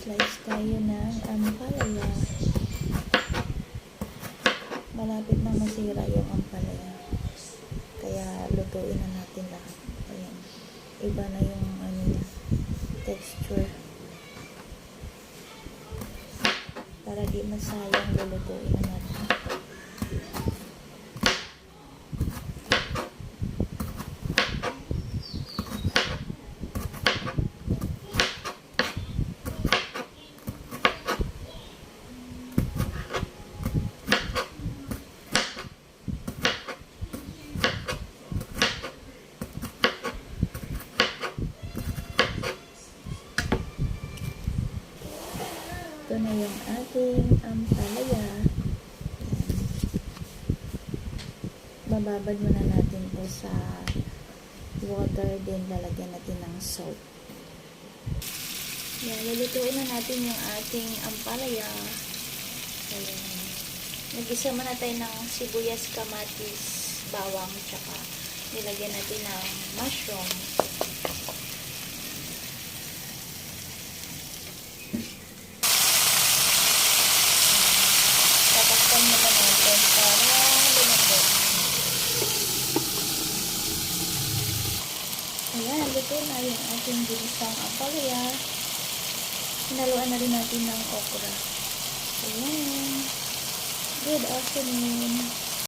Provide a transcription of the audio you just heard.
mag-slice tayo ng ampalaya. Malapit na masira yung ampalaya. Kaya lutuin na natin lahat. Ayan. Iba na yung texture. Para di masayang, lulutuin na natin. Ito na yung ating ampalaya. Bababad muna natin po sa water, then lalagyan natin ng salt. Yan, lulutuin na natin yung ating ampalaya. Ayan. Nag-isa muna tayo ng sibuyas, kamatis, bawang, tsaka nilagyan natin ng mushroom. Tatakpan muna natin para lumambot. Ayan, luto na yung ating ginisang ampalaya. Hinaluan na rin natin ng okra. Ayan. Good afternoon.